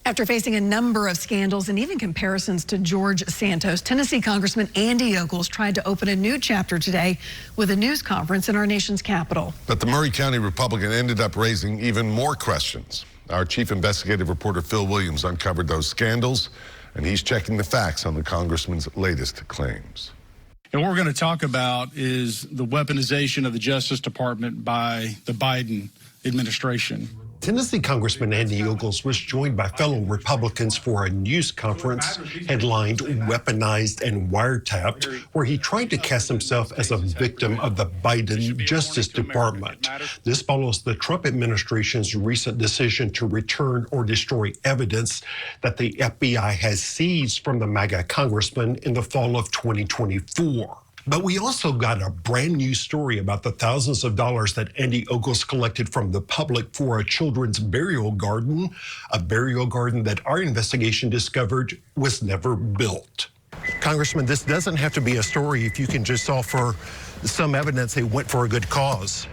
After facing a number of scandals and even comparisons to George Santos, Tennessee Congressman Andy Ogles tried to open a new chapter today with a news conference in our nation's capital. But the Maury County Republican ended up raising even more questions. Our chief investigative reporter Phil Williams uncovered those scandals, and he's checking the facts on the congressman's latest claims. And what we're going to talk about is the weaponization of the Justice Department by the Biden administration. Tennessee Congressman Andy Ogles was joined by fellow Republicans for a news conference headlined Weaponized and Wiretapped, where he tried to cast himself as a victim of the Biden Justice Department. This follows the Trump administration's recent decision to return or destroy evidence that the FBI has seized from the MAGA congressman in the fall of 2024. But we also got a brand new story about the thousands of dollars that Andy Ogles collected from the public for a children's burial garden, a burial garden that our investigation discovered was never built. Congressman, this doesn't have to be a story if you can just offer some evidence they went for a good cause.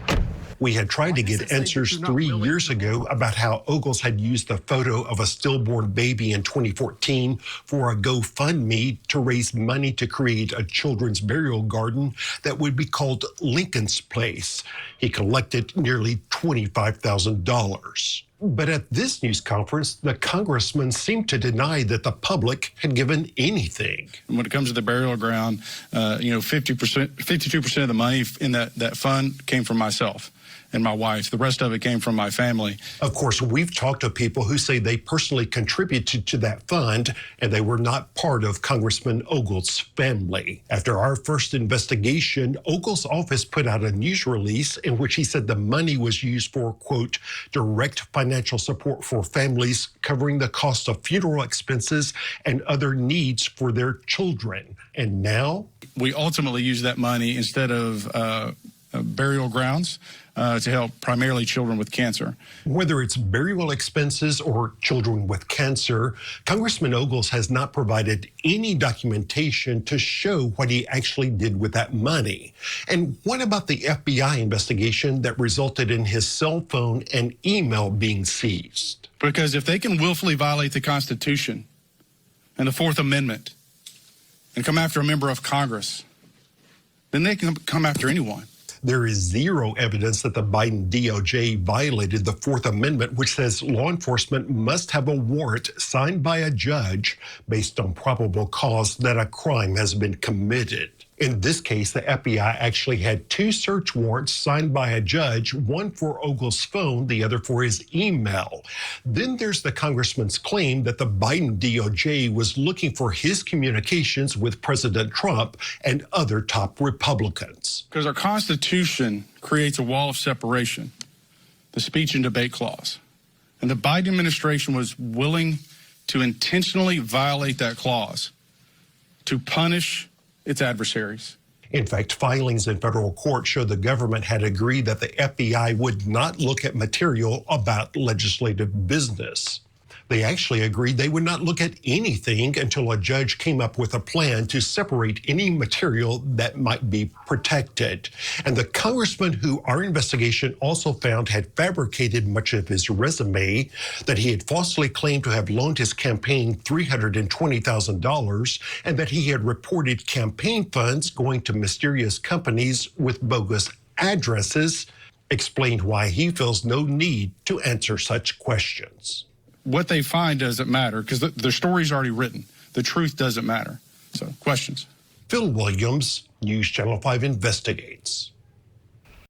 We had tried to get answers 3 years ago about how Ogles had used the photo of a stillborn baby in 2014 for a GoFundMe to raise money to create a children's burial garden that would be called Lincoln's Place. He collected nearly $25,000. But at this news conference, the congressman seemed to deny that the public had given anything. When it comes to the burial ground, 52% of the money in that fund came from myself and my wife. The rest of it came from my family. Of course, we've talked to people who say they personally contributed to that fund and they were not part of Congressman Ogles' family. After our first investigation, Ogles' office put out a news release in which he said the money was used for, quote, direct financial support for families covering the cost of funeral expenses and other needs for their children. And now? We ultimately use that money instead of burial grounds to help primarily children with cancer. Whether it's burial expenses or children with cancer, Congressman Ogles has not provided any documentation to show what he actually did with that money. And what about the FBI investigation that resulted in his cell phone and email being seized? Because if they can willfully violate the Constitution and the Fourth Amendment and come after a member of Congress, then they can come after anyone. There is zero evidence that the Biden DOJ violated the Fourth Amendment, which says law enforcement must have a warrant signed by a judge based on probable cause that a crime has been committed. In this case, the FBI actually had two search warrants signed by a judge, one for Ogles' phone, the other for his email. Then there's the congressman's claim that the Biden DOJ was looking for his communications with President Trump and other top Republicans. Because our Constitution creates a wall of separation, the speech and debate clause. And the Biden administration was willing to intentionally violate that clause to punish its adversaries. In fact, filings in federal court show the government had agreed that the FBI would not look at material about legislative business. They actually agreed they would not look at anything until a judge came up with a plan to separate any material that might be protected. And the congressman who our investigation also found had fabricated much of his resume, that he had falsely claimed to have loaned his campaign $320,000, and that he had reported campaign funds going to mysterious companies with bogus addresses, explained why he feels no need to answer such questions. What they find doesn't matter because the story's already written. The truth doesn't matter. So, questions? Phil Williams, News Channel 5 Investigates.